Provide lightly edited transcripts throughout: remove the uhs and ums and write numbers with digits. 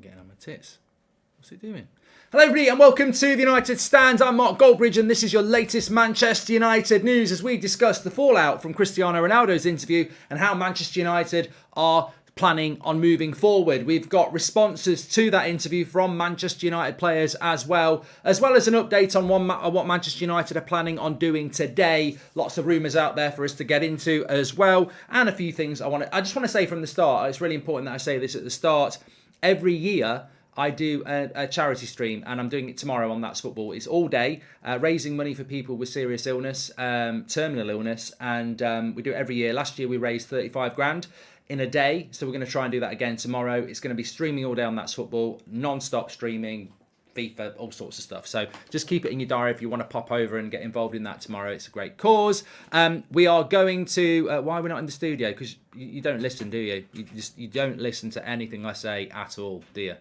I'm getting on my tits. What's it doing? Hello everybody and welcome to the United Stand. I'm Mark Goldbridge and this is your latest Manchester United news as we discuss the fallout from Cristiano Ronaldo's interview and how Manchester United are planning on moving forward. We've got responses to that interview from Manchester United players as well as an update on what Manchester United are planning on doing today. Lots of rumours out there for us to get into as well, and a few things I just want to say from the start. It's really important that I say this at the start. Every year I do a charity stream and I'm doing it tomorrow on That's Football. It's all day, raising money for people with serious illness, terminal illness, and we do it every year. Last year we raised 35 grand in a day, so we're going to try and do that again tomorrow. It's going to be streaming all day on That's Football, non-stop streaming, FIFA, all sorts of stuff. So just keep it in your diary if you want to pop over and get involved in that tomorrow. It's a great cause. We are going to... why are we not in the studio? Because you don't listen, do you? You don't listen to anything I say at all, do you?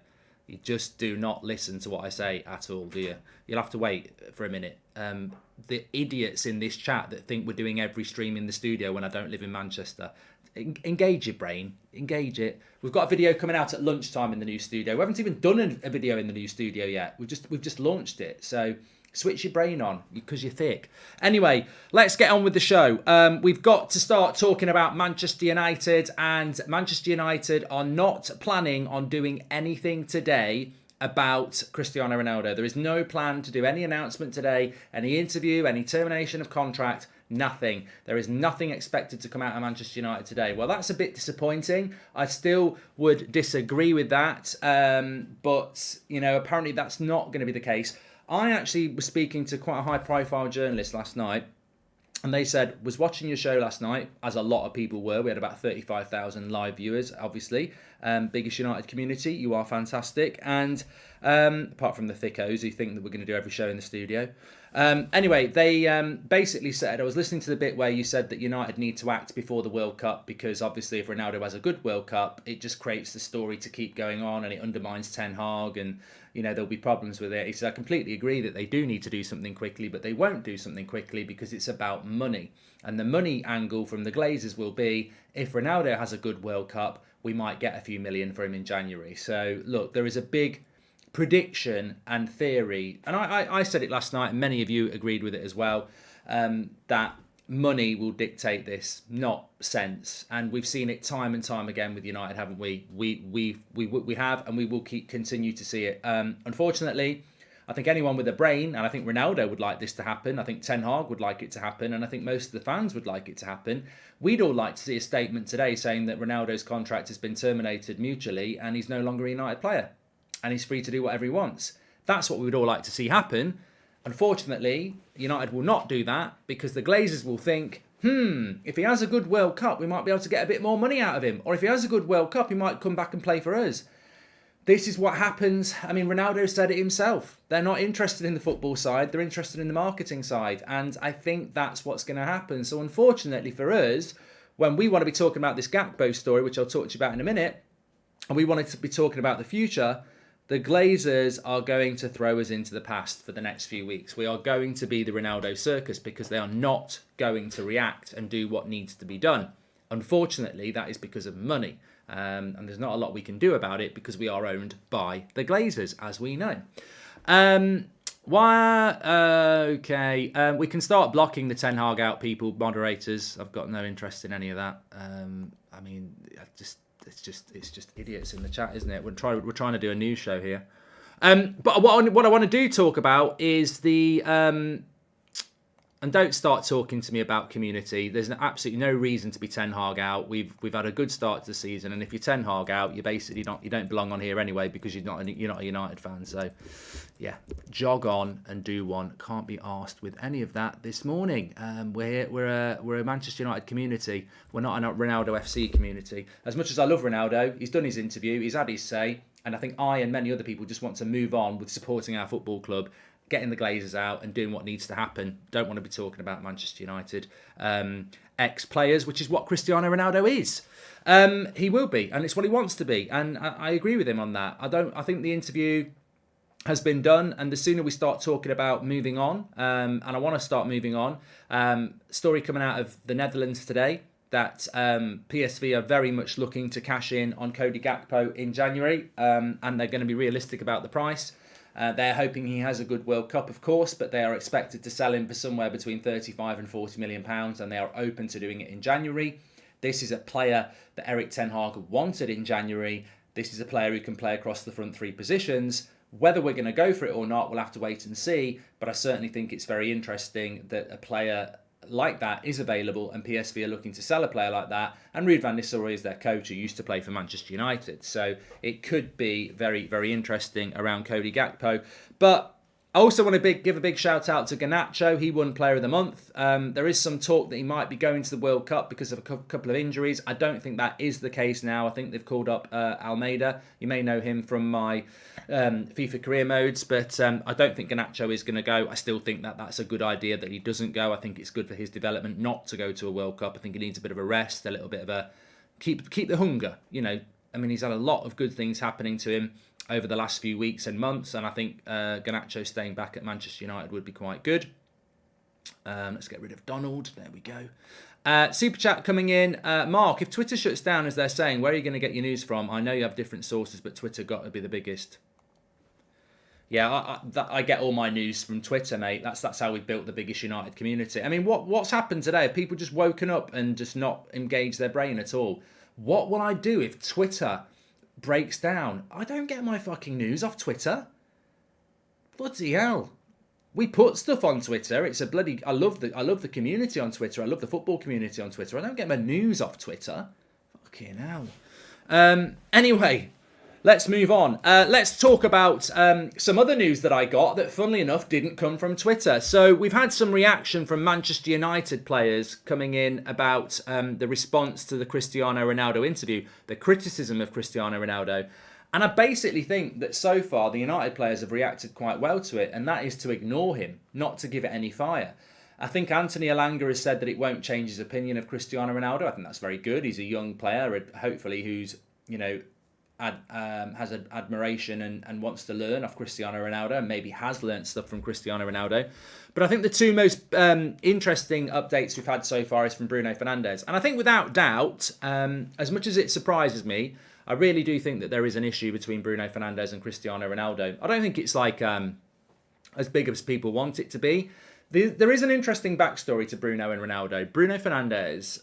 You just do not listen to what I say at all, do you? You'll have to wait for a minute. The idiots in this chat that think we're doing every stream in the studio when I don't live in Manchester. Engage your brain. Engage it. We've got a video coming out at lunchtime in the new studio. We haven't even done a video in the new studio yet. We've just launched it. So switch your brain on because you're thick. Anyway, let's get on with the show. We've got to start talking about Manchester United, and Manchester United are not planning on doing anything today about Cristiano Ronaldo. There is no plan to do any announcement today, any interview, any termination of contract, nothing. There is nothing expected to come out of Manchester United today. Well, that's a bit disappointing. I still would disagree with that, but apparently that's not going to be the case. I actually was speaking to quite a high-profile journalist last night, and they said, was watching your show last night, as a lot of people were. We had about 35,000 live viewers, obviously. Biggest United community. You are fantastic. And apart from the thickos who think that we're going to do every show in the studio. Anyway, they basically said, I was listening to the bit where you said that United need to act before the World Cup because obviously if Ronaldo has a good World Cup, it just creates the story to keep going on and it undermines Ten Hag and, there'll be problems with it. He said, I completely agree that they do need to do something quickly, but they won't do something quickly because it's about money. And the money angle from the Glazers will be, if Ronaldo has a good World Cup, we might get a few million for him in January. So, look, there is a big prediction and theory, and I said it last night, and many of you agreed with it as well, that money will dictate this, not sense. And we've seen it time and time again with United, haven't we? We have, and we will continue to see it. Unfortunately, I think anyone with a brain, and I think Ronaldo would like this to happen, I think Ten Hag would like it to happen, and I think most of the fans would like it to happen. We'd all like to see a statement today saying that Ronaldo's contract has been terminated mutually and he's no longer a United player and he's free to do whatever he wants. That's what we would all like to see happen. Unfortunately, United will not do that because the Glazers will think, if he has a good World Cup, we might be able to get a bit more money out of him. Or if he has a good World Cup, he might come back and play for us. This is what happens. I mean, Ronaldo said it himself. They're not interested in the football side. They're interested in the marketing side. And I think that's what's going to happen. So unfortunately for us, when we want to be talking about this Gakpo story, which I'll talk to you about in a minute, and we wanted to be talking about the future, the Glazers are going to throw us into the past for the next few weeks. We are going to be the Ronaldo circus because they are not going to react and do what needs to be done. Unfortunately, that is because of money. And there's not a lot we can do about it because we are owned by the Glazers, as we know. We can start blocking the Ten Hag out people, moderators. I've got no interest in any of that. It's just idiots in the chat, isn't it? We're trying to do a news show here. But what I want to talk about is the and don't start talking to me about community. There's absolutely no reason to be Ten Hag out. We've had a good start to the season, and if you're Ten Hag out, you're basically you don't belong on here anyway because you're not a United fan. So, yeah, jog on and do one. Can't be arsed with any of that this morning. We're a Manchester United community. We're not a Ronaldo FC community. As much as I love Ronaldo, he's done his interview, he's had his say, and I think I and many other people just want to move on with supporting our football club, getting the Glazers out and doing what needs to happen. Don't want to be talking about Manchester United ex-players, which is what Cristiano Ronaldo is. He will be, and it's what he wants to be. And I agree with him on that. I think the interview has been done, and the sooner we start talking about moving on, and I want to start moving on. Story coming out of the Netherlands today. that PSV are very much looking to cash in on Cody Gakpo in January, and they're going to be realistic about the price. They're hoping he has a good World Cup, of course, but they are expected to sell him for somewhere between 35 and 40 million pounds, and they are open to doing it in January. This is a player that Erik ten Hag wanted in January. This is a player who can play across the front three positions. Whether we're going to go for it or not, we'll have to wait and see, but I certainly think it's very interesting that a player like that is available, and PSV are looking to sell a player like that, and Ruud van Nistelrooy is their coach, who used to play for Manchester United, so it could be very, very interesting around Cody Gakpo. But I also want to give a big shout out to Garnacho. He won Player of the Month. There is some talk that he might be going to the World Cup because of a couple of injuries. I don't think that is the case now. I think they've called up Almeida. You may know him from my FIFA career modes, but I don't think Garnacho is going to go. I still think that that's a good idea that he doesn't go. I think it's good for his development not to go to a World Cup. I think he needs a bit of a rest, a little bit of a keep the hunger. You know, I mean, he's had a lot of good things happening to him over the last few weeks and months, and I think Garnacho staying back at Manchester United would be quite good. Let's get rid of Donald. There we go. Super chat coming in. Mark, if Twitter shuts down, as they're saying, where are you going to get your news from? I know you have different sources, but Twitter got to be the biggest. Yeah, I get all my news from Twitter, mate. That's how we built the biggest United community. I mean, what's happened today? Have people just woken up and just not engaged their brain at all? What will I do if Twitter breaks down? I don't get my fucking news off Twitter. Bloody hell. We put stuff on Twitter. It's a bloody... I love the community on Twitter. I love the football community on Twitter. I don't get my news off Twitter. Fucking hell. Anyway, let's move on. Let's talk about some other news that I got that, funnily enough, didn't come from Twitter. So we've had some reaction from Manchester United players coming in about the response to the Cristiano Ronaldo interview, the criticism of Cristiano Ronaldo. And I basically think that so far the United players have reacted quite well to it, and that is to ignore him, not to give it any fire. I think Anthony Elanga has said that it won't change his opinion of Cristiano Ronaldo. I think that's very good. He's a young player, hopefully, who's, you know, has an admiration and wants to learn off Cristiano Ronaldo, and maybe has learnt stuff from Cristiano Ronaldo. But I think the two most interesting updates we've had so far is from Bruno Fernandes. And I think without doubt, as much as it surprises me, I really do think that there is an issue between Bruno Fernandes and Cristiano Ronaldo. I don't think it's like as big as people want it to be. There is an interesting backstory to Bruno and Ronaldo. Bruno Fernandes,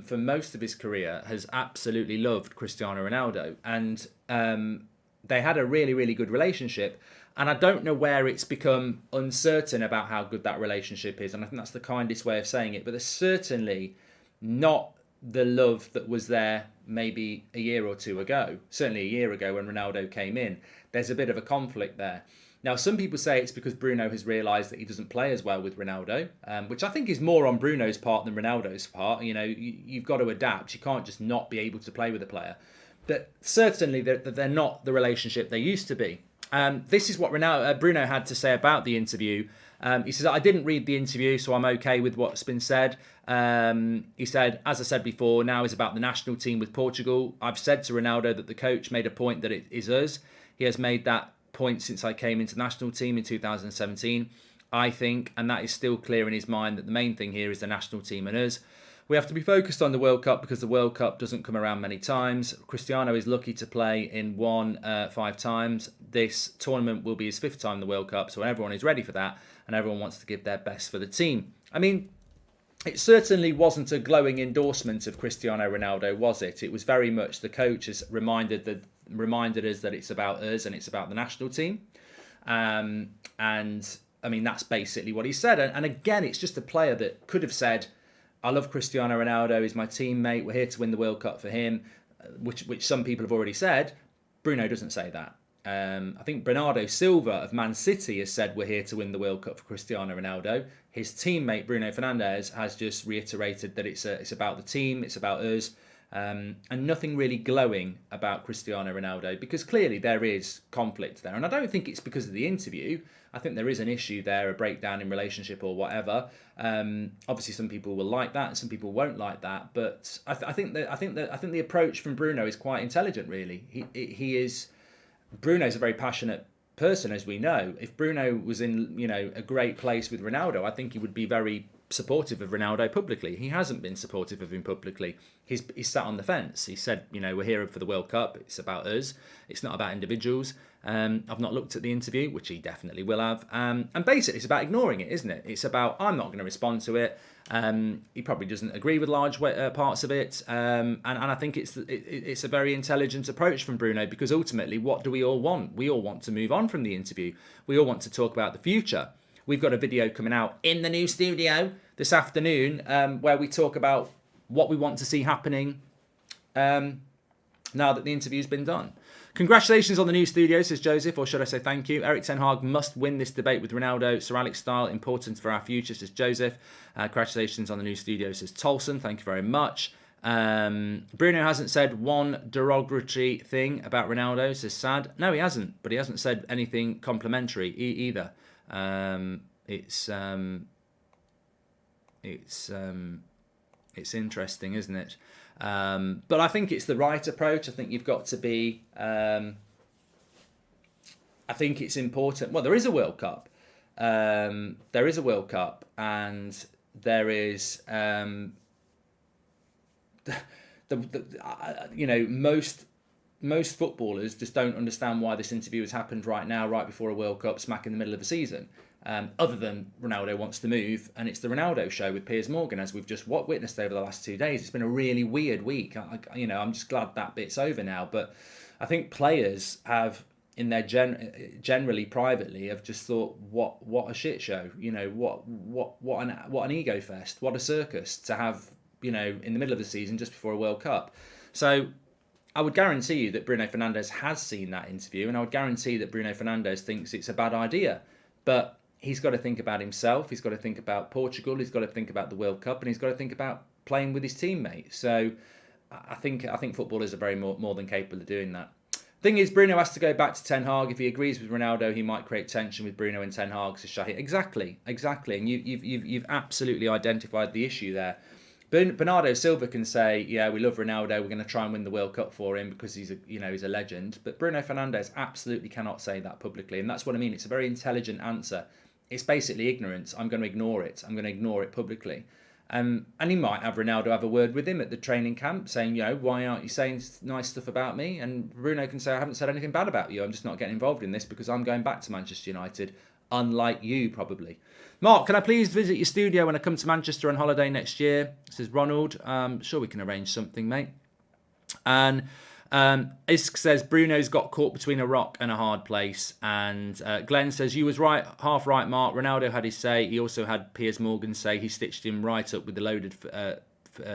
for most of his career, has absolutely loved Cristiano Ronaldo. And they had a really, really good relationship. And I don't know where it's become uncertain about how good that relationship is. And I think that's the kindest way of saying it. But there's certainly not the love that was there maybe a year or two ago. Certainly a year ago when Ronaldo came in. There's a bit of a conflict there. Now, some people say it's because Bruno has realised that he doesn't play as well with Ronaldo, which I think is more on Bruno's part than Ronaldo's part. You know, you've got to adapt. You can't just not be able to play with a player. But certainly they're not the relationship they used to be. This is what Bruno had to say about the interview. He says, I didn't read the interview, so I'm okay with what's been said. He said, as I said before, now is about the national team with Portugal. I've said to Ronaldo that the coach made a point that it is us. He has made that point since I came into the national team in 2017. I think, and that is still clear in his mind, that the main thing here is the national team and us. We have to be focused on the World Cup because the World Cup doesn't come around many times. Cristiano is lucky to play in 5 times. This tournament will be his 5th time in the World Cup, so everyone is ready for that and everyone wants to give their best for the team. I mean, it certainly wasn't a glowing endorsement of Cristiano Ronaldo, was it? It was very much the coach has reminded us that it's about us and it's about the national team. And I mean, that's basically what he said. And again, it's just a player that could have said, I love Cristiano Ronaldo, he's my teammate, we're here to win the World Cup for him, which some people have already said. Bruno doesn't say that. I think Bernardo Silva of Man City has said we're here to win the World Cup for Cristiano Ronaldo. His teammate Bruno Fernandes has just reiterated that it's about the team, it's about us, and nothing really glowing about Cristiano Ronaldo, because clearly there is conflict there. And I don't think it's because of the interview. I think there is an issue there, a breakdown in relationship or whatever. Obviously, some people will like that, and some people won't like that. But I think the approach from Bruno is quite intelligent. Really, Bruno's a very passionate person, as we know. If Bruno was in a great place with Ronaldo, I think he would be very supportive of Ronaldo publicly. He hasn't been supportive of him publicly. He's sat on the fence. He said, we're here for the World Cup. It's about us. It's not about individuals. I've not looked at the interview, which he definitely will have. And basically, it's about ignoring it, isn't it? It's about, I'm not going to respond to it. He probably doesn't agree with large parts of it. And I think it's a very intelligent approach from Bruno, because ultimately, what do we all want? We all want to move on from the interview. We all want to talk about the future. We've got a video coming out in the new studio this afternoon where we talk about what we want to see happening now that the interview's been done. Congratulations on the new studio, says Joseph, or should I say thank you. Erik Ten Hag must win this debate with Ronaldo. Sir Alex style, important for our future, says Joseph. Congratulations on the new studio, says Tolson. Thank you very much. Bruno hasn't said one derogatory thing about Ronaldo, says Sad. No, he hasn't, but he hasn't said anything complimentary either. It's interesting, isn't it? But I think it's the right approach. I think you've got to be. I think it's important. Well, there is a World Cup. There is a World Cup, and there is most footballers just don't understand why this interview has happened right now, right before a World Cup, smack in the middle of a season. Other than Ronaldo wants to move, and it's the Ronaldo show with Piers Morgan, as we've just witnessed over the last 2 days. It's been a really weird week. I'm just glad that bit's over now. But I think players have, in their generally privately, have just thought, what a shit show. What an ego fest. What a circus to have. In the middle of the season, just before a World Cup. So I would guarantee you that Bruno Fernandes has seen that interview, and I would guarantee that Bruno Fernandes thinks it's a bad idea. But he's got to think about himself. He's got to think about Portugal. He's got to think about the World Cup, and he's got to think about playing with his teammates. So I think footballers are very more than capable of doing that. Thing is, Bruno has to go back to Ten Hag. If he agrees with Ronaldo, he might create tension with Bruno and Ten Hag. So Shahid, exactly, and you've absolutely identified the issue there. Bernardo Silva can say, yeah, we love Ronaldo, we're going to try and win the World Cup for him because he's a legend. But Bruno Fernandes absolutely cannot say that publicly, and that's what I mean. It's a very intelligent answer. It's basically ignorance. I'm going to ignore it. I'm going to ignore it publicly. And he might have Ronaldo have a word with him at the training camp, saying, why aren't you saying nice stuff about me? And Bruno can say, I haven't said anything bad about you. I'm just not getting involved in this because I'm going back to Manchester United, unlike you probably. Mark, can I please visit your studio when I come to Manchester on holiday next year? Says Ronald. Sure, we can arrange something, mate. And Isk says Bruno's got caught between a rock and a hard place. And Glenn says, you was right, half right, Mark. Ronaldo had his say. He also had Piers Morgan say. He stitched him right up with the loaded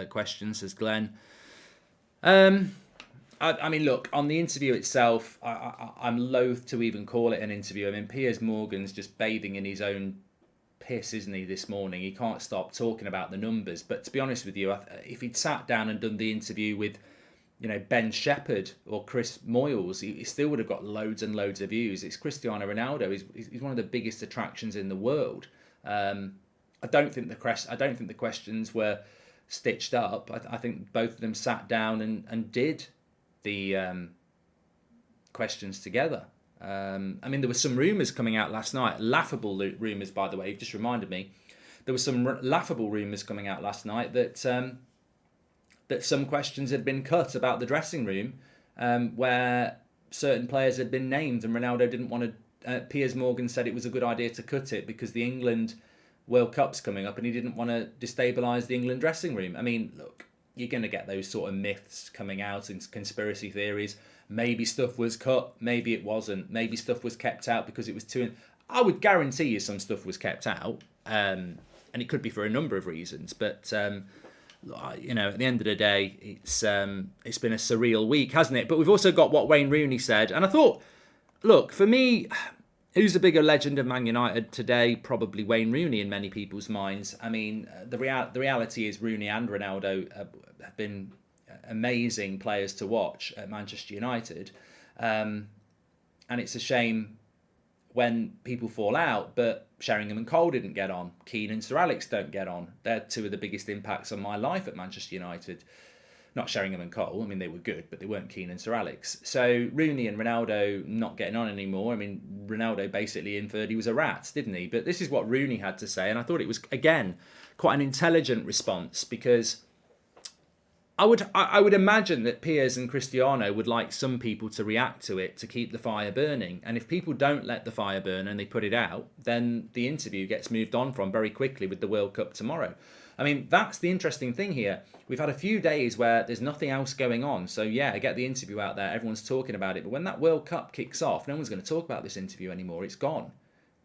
questions, says Glenn. I mean, look, on the interview itself, I'm loath to even call it an interview. I mean, Piers Morgan's just bathing in his own piss, isn't he, this morning? He can't stop talking about the numbers. But to be honest with you, if he'd sat down and done the interview with, Ben Shepherd or Chris Moyles, he still would have got loads and loads of views. It's Cristiano Ronaldo. He's one of the biggest attractions in the world. I don't think the questions were stitched up. I think both of them sat down and did the questions together. I mean, there were some rumours coming out last night. Laughable rumours, by the way. You've just reminded me. There were some laughable rumours coming out last night that some questions had been cut about the dressing room, where certain players had been named, and Ronaldo didn't want to. Piers Morgan said it was a good idea to cut it because the England World Cup's coming up, and he didn't want to destabilise the England dressing room. I mean, look, you're going to get those sort of myths coming out and conspiracy theories. Maybe stuff was cut, maybe it wasn't. Maybe stuff was kept out because it was too... I would guarantee you some stuff was kept out, and it could be for a number of reasons. But, at the end of the day, it's been a surreal week, hasn't it? But we've also got what Wayne Rooney said. And I thought, look, for me, who's a bigger legend of Man United today? Probably Wayne Rooney in many people's minds. I mean, the reality is Rooney and Ronaldo have been amazing players to watch at Manchester United, and it's a shame when people fall out, but Sheringham and Cole didn't get on. Keane and Sir Alex don't get on. They're two of the biggest impacts on my life at Manchester United. Not Sheringham and Cole. I mean, they were good, but they weren't Keane and Sir Alex. So Rooney and Ronaldo not getting on anymore. I mean, Ronaldo basically inferred he was a rat, didn't he? But this is what Rooney had to say, and I thought it was, again, quite an intelligent response, because I would imagine that Piers and Cristiano would like some people to react to it to keep the fire burning. And if people don't let the fire burn and they put it out, then the interview gets moved on from very quickly with the World Cup tomorrow. I mean, that's the interesting thing here. We've had a few days where there's nothing else going on. So yeah, get the interview out there. Everyone's talking about it. But when that World Cup kicks off, no one's going to talk about this interview anymore. It's gone.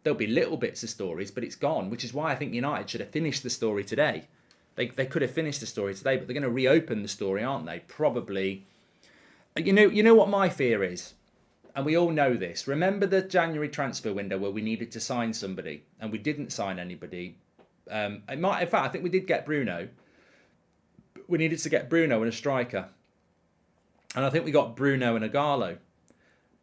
There'll be little bits of stories, but it's gone, which is why I think United should have finished the story today. They could have finished the story today, but they're going to reopen the story, aren't they? Probably. You know what my fear is? And we all know this. Remember the January transfer window where we needed to sign somebody and we didn't sign anybody? In fact, I think we did get Bruno. We needed to get Bruno and a striker. And I think we got Bruno and a Garlo.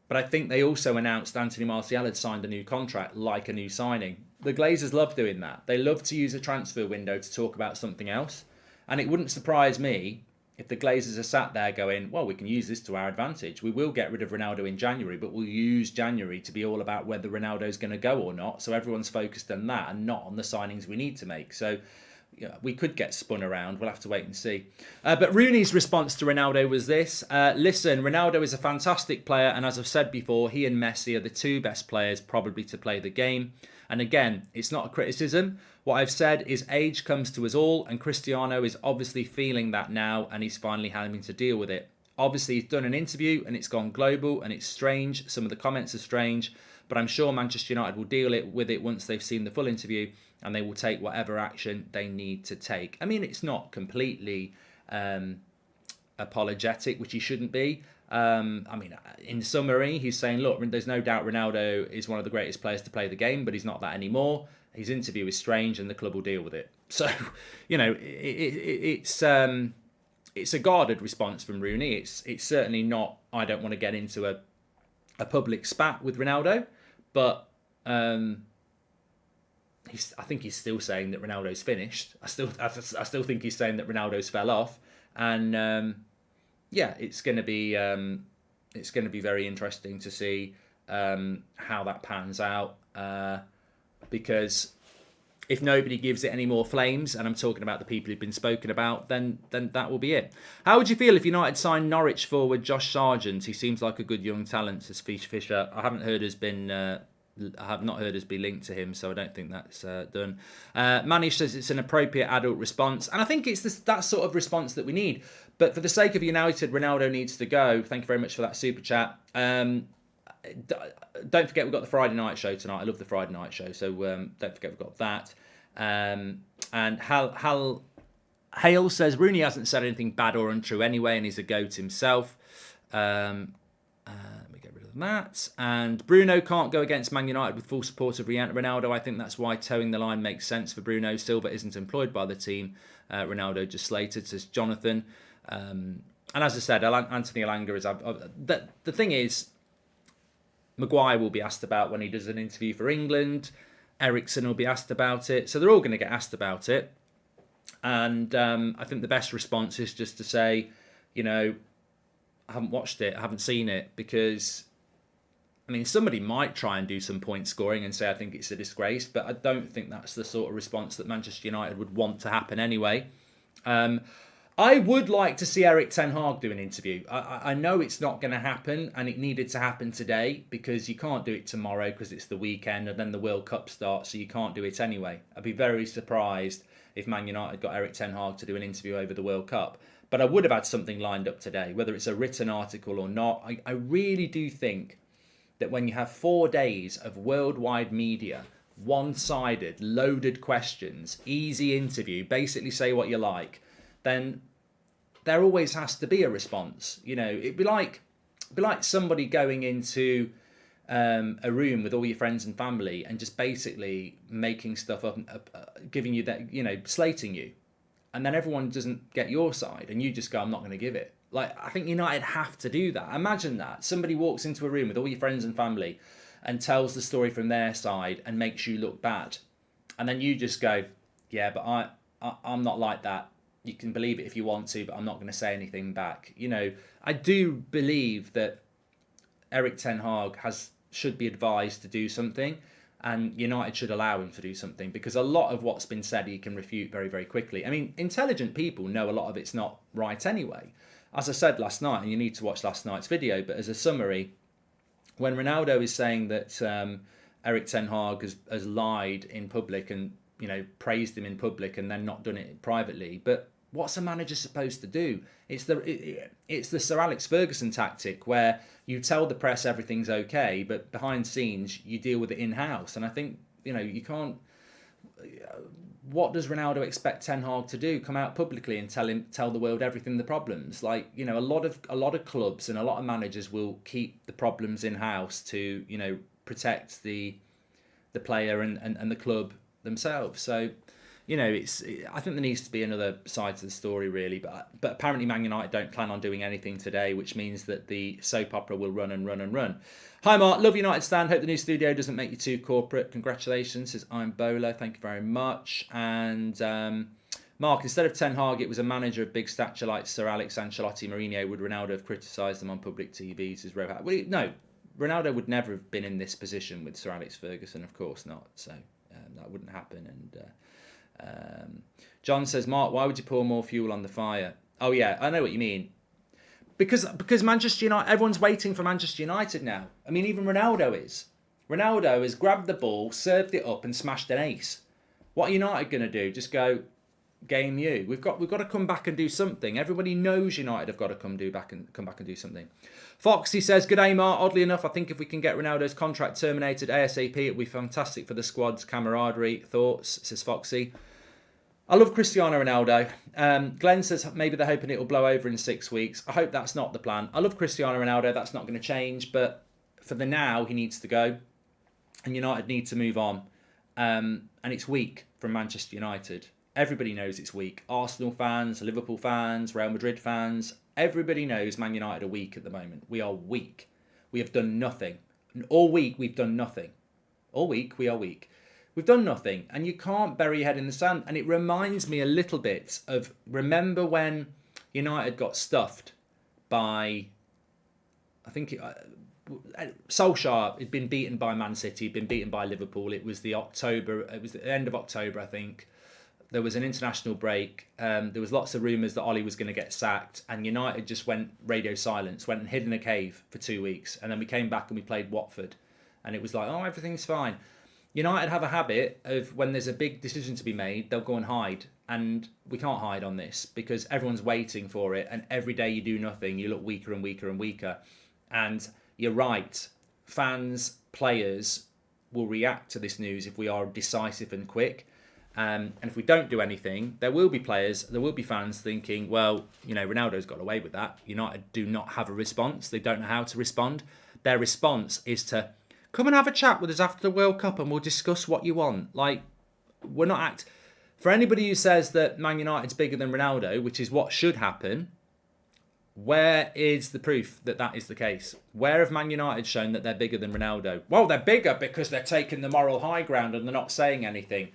But I think they also announced Anthony Martial had signed a new contract, like a new signing. The Glazers love doing that. They love to use a transfer window to talk about something else. And it wouldn't surprise me if the Glazers are sat there going, well, we can use this to our advantage. We will get rid of Ronaldo in January, but we'll use January to be all about whether Ronaldo's going to go or not. So everyone's focused on that and not on the signings we need to make. So yeah, we could get spun around. We'll have to wait and see. But Rooney's response to Ronaldo was this. Listen, Ronaldo is a fantastic player. And as I've said before, he and Messi are the two best players probably to play the game. And again, it's not a criticism. What I've said is age comes to us all. And Cristiano is obviously feeling that now. And he's finally having to deal with it. Obviously, he's done an interview and it's gone global. And it's strange. Some of the comments are strange. But I'm sure Manchester United will deal with it once they've seen the full interview. And they will take whatever action they need to take. I mean, it's not completely apologetic, which he shouldn't be. I mean, in summary, he's saying, look, there's no doubt Ronaldo is one of the greatest players to play the game, but he's not that anymore. His interview is strange and the club will deal with it. So, you know, it's a guarded response from Rooney. It's certainly not, I don't want to get into a public spat with Ronaldo, but I think he's still saying that Ronaldo's finished. I still think he's saying that Ronaldo's fell off, and yeah, it's going to be very interesting to see how that pans out. Because if nobody gives it any more flames, and I'm talking about the people who've been spoken about, then that will be it. How would you feel if United signed Norwich forward Josh Sargent? He seems like a good young talent, says Fisher. I have not heard us be linked to him, so I don't think that's done. Manish says it's an appropriate adult response, and I think it's that sort of response that we need. But for the sake of United, Ronaldo needs to go. Thank you very much for that super chat. Don't forget we've got the Friday night show tonight. I love the Friday night show, so don't forget we've got that. And Hale says Rooney hasn't said anything bad or untrue anyway, and he's a goat himself. That, and Bruno can't go against Man United with full support of Ronaldo. I think that's why towing the line makes sense for Bruno. Silva isn't employed by the team. Ronaldo just slated, says Jonathan. And as I said, Anthony Elanga is... The thing is, Maguire will be asked about when he does an interview for England. Eriksen will be asked about it. So they're all going to get asked about it. And I think the best response is just to say, you know, I haven't watched it, I haven't seen it, because... I mean, somebody might try and do some point scoring and say, I think it's a disgrace, but I don't think that's the sort of response that Manchester United would want to happen anyway. I would like to see Erik ten Hag do an interview. I know it's not going to happen, and it needed to happen today because you can't do it tomorrow because it's the weekend and then the World Cup starts, so you can't do it anyway. I'd be very surprised if Man United got Erik ten Hag to do an interview over the World Cup. But I would have had something lined up today, whether it's a written article or not. I really do think that when you have 4 days of worldwide media, one-sided, loaded questions, easy interview, basically say what you like, then there always has to be a response. You know, it'd be like somebody going into a room with all your friends and family and just basically making stuff up, giving you that, you know, slating you. And then everyone doesn't get your side and you just go, I'm not going to give it. Like, I think United have to do that. Imagine that. Somebody walks into a room with all your friends and family and tells the story from their side and makes you look bad. And then you just go, yeah, but I'm not like that. you can believe it if you want to, but I'm not going to say anything back. You know, I do believe that Erik ten Hag should be advised to do something, and United should allow him to do something, because a lot of what's been said he can refute very, very quickly. I mean, intelligent people know a lot of it's not right anyway. As I said last night, and you need to watch last night's video, but as a summary, when Ronaldo is saying that Erik ten Hag has lied in public and, you know, praised him in public and then not done it privately, but what's a manager supposed to do? It's the Sir Alex Ferguson tactic, where you tell the press everything's okay, but behind scenes you deal with it in-house. And I think, you know, you can't... What does Ronaldo expect Ten Hag to do? Come out publicly and tell the world everything the problems? Like, you know, a lot of clubs and a lot of managers will keep the problems in-house to, you know, protect the player and the club themselves. So, you know, I think there needs to be another side to the story, really. But apparently Man United don't plan on doing anything today, which means that the soap opera will run and run and run. Hi, Mark. Love United stand. Hope the new studio doesn't make you too corporate. Congratulations. Says I'm Bolo. Thank you very much. And Mark, instead of Ten Hag, it was a manager of big stature like Sir Alex, Ancelotti, Mourinho. Would Ronaldo have criticised them on public TV? Says Rohat. Well, no, Ronaldo would never have been in this position with Sir Alex Ferguson. Of course not. So that wouldn't happen. And John says, Mark, why would you pour more fuel on the fire? Oh yeah, I know what you mean. Because Manchester United, everyone's waiting for Manchester United now. I mean, even Ronaldo is. Ronaldo has grabbed the ball, served it up, and smashed an ace. What are United going to do? Just go, game you. We've got to come back and do something. Everybody knows United have got to come back and do something. Foxy says, good day, Mark. Oddly enough, I think if we can get Ronaldo's contract terminated ASAP, it'll be fantastic for the squad's camaraderie. Thoughts? Says Foxy. I love Cristiano Ronaldo. Glenn says maybe they're hoping it will blow over in 6 weeks. I hope that's not the plan. I love Cristiano Ronaldo. That's not going to change. But for the now, he needs to go. And United need to move on. And it's weak from Manchester United. Everybody knows it's weak. Arsenal fans, Liverpool fans, Real Madrid fans. Everybody knows Man United are weak at the moment. We are weak. We have done nothing. All week, we've done nothing. All week, we are weak. We've done nothing, and you can't bury your head in the sand. And it reminds me a little bit of, remember when United got stuffed by, I think, Solskjaer had been beaten by Man City, had been beaten by Liverpool. It was the end of October, I think. There was an international break. There was lots of rumours that Ollie was going to get sacked, and United just went radio silence, went and hid in a cave for 2 weeks, and then we came back and we played Watford, and it was like, oh, everything's fine. United have a habit of, when there's a big decision to be made, they'll go and hide. And we can't hide on this because everyone's waiting for it. And every day you do nothing, you look weaker and weaker and weaker. And you're right. Fans, players will react to this news if we are decisive and quick. And if we don't do anything, there will be players, there will be fans thinking, well, you know, Ronaldo's got away with that. United do not have a response. They don't know how to respond. Their response is to come and have a chat with us after the World Cup and we'll discuss what you want. Like, we're not for anybody who says that Man United's bigger than Ronaldo, which is what should happen, where is the proof that that is the case? Where have Man United shown that they're bigger than Ronaldo? Well, they're bigger because they're taking the moral high ground and they're not saying anything.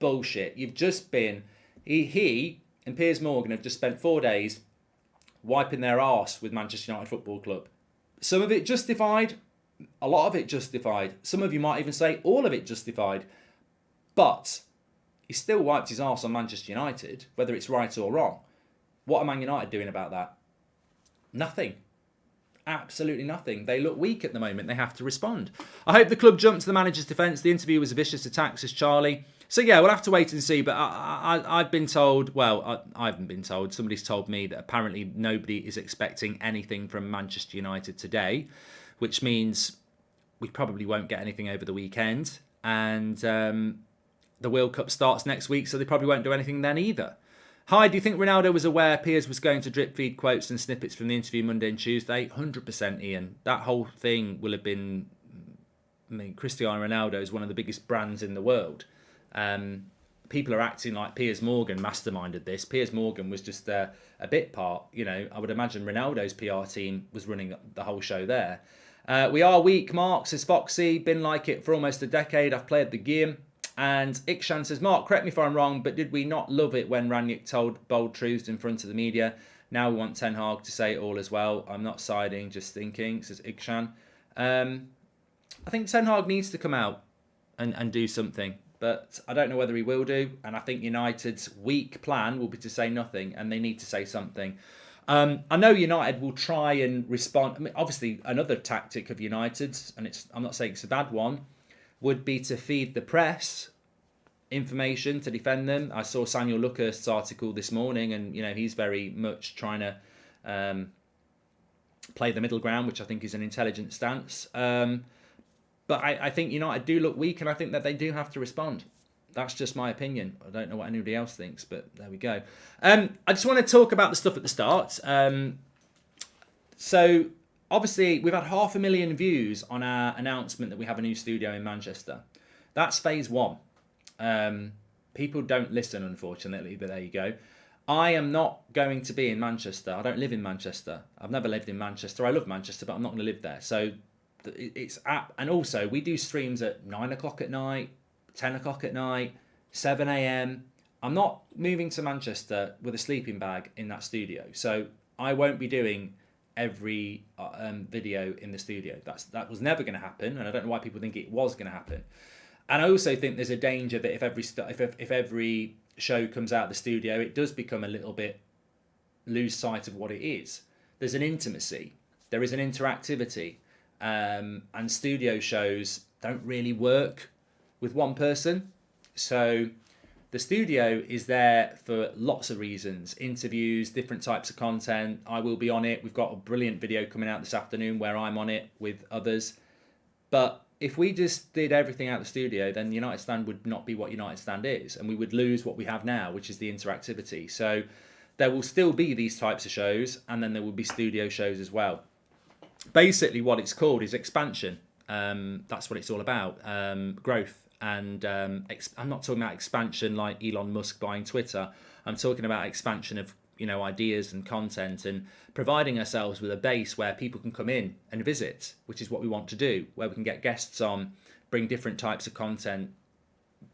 Bullshit. You've just been... He and Piers Morgan have just spent 4 days wiping their arse with Manchester United Football Club. Some of it justified... A lot of it justified. Some of you might even say all of it justified. But he still wiped his arse on Manchester United, whether it's right or wrong. What are Man United doing about that? Nothing. Absolutely nothing. They look weak at the moment. They have to respond. I hope the club jumped to the manager's defence. The interview was a vicious attack, says Charlie. So yeah, we'll have to wait and see. But I've been told, well, I haven't been told. Somebody's told me that apparently nobody is expecting anything from Manchester United today, which means we probably won't get anything over the weekend. And the World Cup starts next week, so they probably won't do anything then either. Hi, do you think Ronaldo was aware Piers was going to drip feed quotes and snippets from the interview Monday and Tuesday? 100%, Ian. That whole thing will have been... I mean, Cristiano Ronaldo is one of the biggest brands in the world. People are acting like Piers Morgan masterminded this. Piers Morgan was just a bit part. You know, I would imagine Ronaldo's PR team was running the whole show there. We are weak, Mark, says Foxy. Been like it for almost a decade. I've played the game. And Ikshan says, Mark, correct me if I'm wrong, but did we not love it when Ranić told bold truths in front of the media? Now we want Ten Hag to say it all as well. I'm not siding, just thinking, says Ikshan. I think Ten Hag needs to come out and do something, but I don't know whether he will do. And I think United's weak plan will be to say nothing, and they need to say something. I know United will try and respond. I mean, obviously, another tactic of United's, and I'm not saying it's a bad one, would be to feed the press information to defend them. I saw Samuel Luckhurst's article this morning, and he's very much trying to play the middle ground, which I think is an intelligent stance. But I think United do look weak, and I think that they do have to respond. That's just my opinion. I don't know what anybody else thinks, but there we go. I just want to talk about the stuff at the start. So obviously, we've had 500,000 views on our announcement that we have a new studio in Manchester. That's phase one. People don't listen, unfortunately, but there you go. I am not going to be in Manchester. I don't live in Manchester. I've never lived in Manchester. I love Manchester, but I'm not going to live there. So it's and also we do streams at 9 o'clock at night, 10 o'clock at night, 7 a.m. I'm not moving to Manchester with a sleeping bag in that studio. So I won't be doing every video in the studio. That was never going to happen, and I don't know why people think it was going to happen. And I also think there's a danger that if every show comes out of the studio, it does become a little bit lose sight of what it is. There's an intimacy, there is an interactivity, and studio shows don't really work with one person. So the studio is there for lots of reasons: interviews, different types of content. I will be on it. We've got a brilliant video coming out this afternoon where I'm on it with others. But if we just did everything out of the studio, then United Stand would not be what United Stand is, and we would lose what we have now, which is the interactivity. So there will still be these types of shows, and then there will be studio shows as well. Basically, what it's called is expansion. That's what it's all about, growth. And I'm not talking about expansion like Elon Musk buying Twitter. I'm talking about expansion of ideas and content, and providing ourselves with a base where people can come in and visit, which is what we want to do, where we can get guests on, bring different types of content.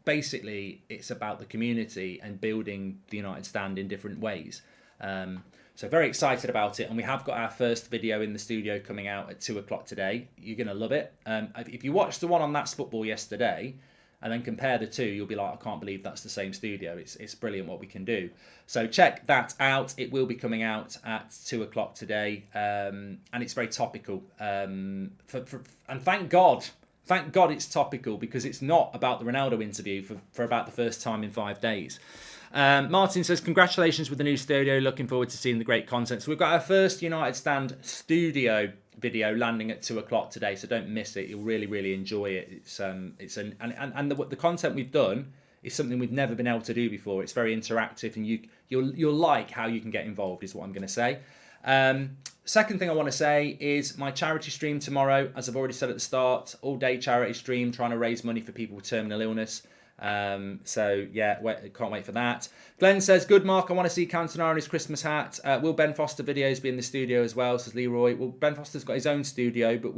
Basically, it's about the community and building the United Stand in different ways. So very excited about it, and we have got our first video in the studio coming out at 2 o'clock today. You're going to love it. If you watched the one on That's Football yesterday, and then compare the two, you'll be like, I can't believe that's the same studio. It's brilliant what we can do. So check that out. It will be coming out at 2 o'clock today, and it's very topical. And thank God it's topical, because it's not about the Ronaldo interview for about the first time in 5 days. Martin says, congratulations with the new studio. Looking forward to seeing the great content. So we've got our first United Stand studio video landing at 2 o'clock today, so don't miss it. You'll really enjoy it. The content we've done is something we've never been able to do before. It's very interactive, and you'll like how you can get involved, is what I'm going to say. Second thing I want to say is my charity stream tomorrow, as I've already said at the start, all day charity stream trying to raise money for people with terminal illness. So yeah, can't wait for that. Glenn says, good Mark, I want to see Cantona in his Christmas hat. Will Ben Foster videos be in the studio as well, says Leroy. Well, Ben Foster's got his own studio, but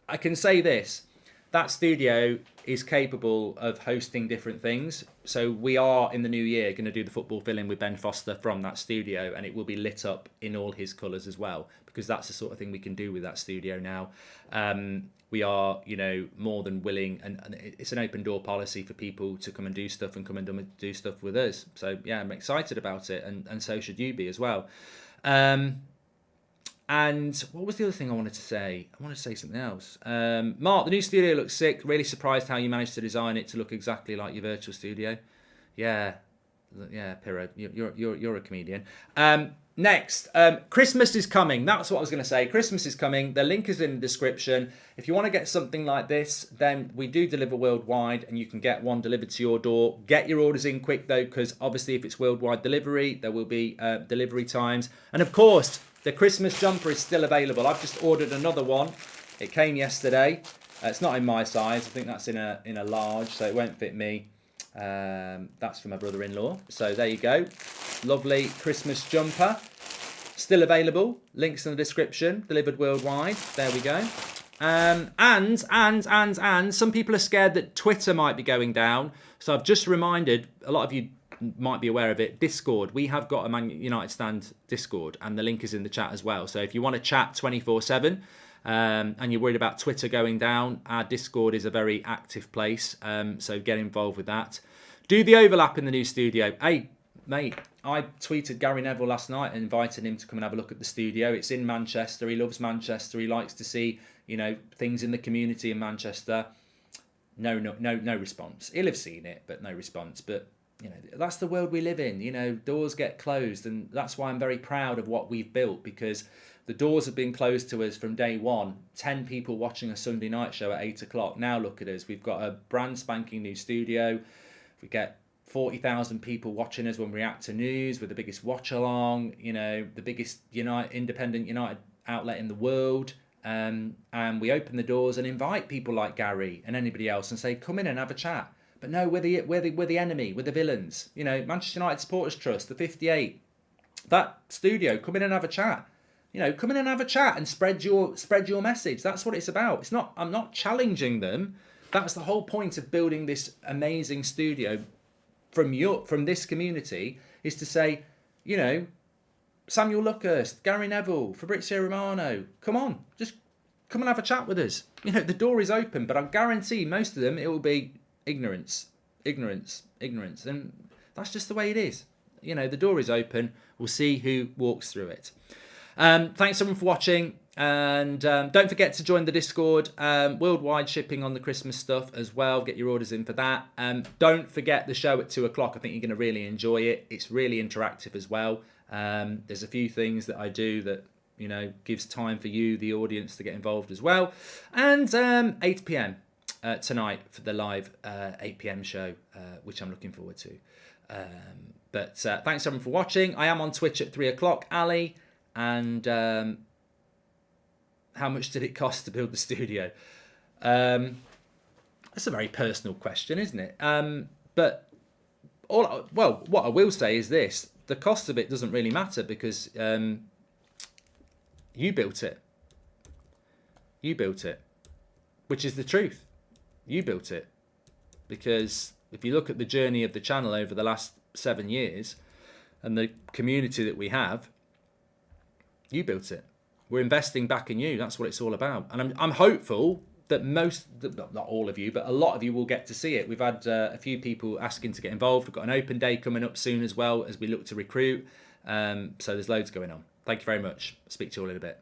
I can say this, that studio is capable of hosting different things. So we are, in the new year, going to do the football fill-in with Ben Foster from that studio, and it will be lit up in all his colours as well, because that's the sort of thing we can do with that studio now. We are, more than willing, and it's an open door policy for people to come and do stuff and do stuff with us. So yeah, I'm excited about it, and so should you be as well. And what was the other thing I wanted to say? I wanted to say something else. Mark, the new studio looks sick. Really surprised how you managed to design it to look exactly like your virtual studio. Yeah, Piro, you're a comedian. Next, Christmas is coming. That's what I was going to say. Christmas is coming. The link is in the description. If you want to get something like this, then we do deliver worldwide, and you can get one delivered to your door. Get your orders in quick, though, because obviously if it's worldwide delivery, there will be delivery times. And of course, the Christmas jumper is still available. I've just ordered another one. It came yesterday. It's not in my size. I think that's in a large, so it won't fit me. That's for my brother-in-law. So there you go. Lovely Christmas jumper. Still available. Links in the description. Delivered worldwide. There we go. And some people are scared that Twitter might be going down. So I've just reminded, a lot of you might be aware of it, Discord. We have got a Man United Stand Discord, and the link is in the chat as well. So if you want to chat 24/7 and you're worried about Twitter going down, our Discord is a very active place. So get involved with that. Do the overlap in the new studio. Hey, mate, I tweeted Gary Neville last night and invited him to come and have a look at the studio. It's in Manchester. He loves Manchester. He likes to see, things in the community in Manchester. No response. He'll have seen it, but no response. But, that's the world we live in. Doors get closed. And that's why I'm very proud of what we've built, because the doors have been closed to us from day one. 10 people watching a Sunday night show at 8 o'clock. Now look at us. We've got a brand spanking new studio. We get 40,000 people watching us when we react to news. We're the biggest watch along, the biggest independent United outlet in the world. And we open the doors and invite people like Gary and anybody else and say, come in and have a chat. But no, we're the enemy, we're the villains. Manchester United Supporters Trust, the 58, that studio, come in and have a chat. Come in and have a chat and spread your message. That's what it's about. I'm not challenging them. That's the whole point of building this amazing studio from this community, is to say, Samuel Luckhurst, Gary Neville, Fabrizio Romano, come on, just come and have a chat with us. The door is open, but I guarantee most of them, it will be ignorance. And that's just the way it is. The door is open. We'll see who walks through it. Thanks everyone for watching. And don't forget to join the Discord. Worldwide shipping on the Christmas stuff as well. Get your orders in for that. Don't forget the show at 2 o'clock. I think you're going to really enjoy it. It's really interactive as well. There's a few things that I do that gives time for you, the audience, to get involved as well. And 8 p.m. Tonight for the live 8 p.m. show, which I'm looking forward to. But thanks everyone for watching. I am on Twitch at 3 o'clock, Ali. And how much did it cost to build the studio? That's a very personal question, isn't it? But what I will say is this: the cost of it doesn't really matter, because you built it. You built it, which is the truth. You built it, because if you look at the journey of the channel over the last 7 years and the community that we have, you built it. We're investing back in you. That's what it's all about. And I'm hopeful that not all of you, but a lot of you will get to see it. We've had a few people asking to get involved. We've got an open day coming up soon as well, as we look to recruit. So there's loads going on. Thank you very much. Speak to you all in a bit.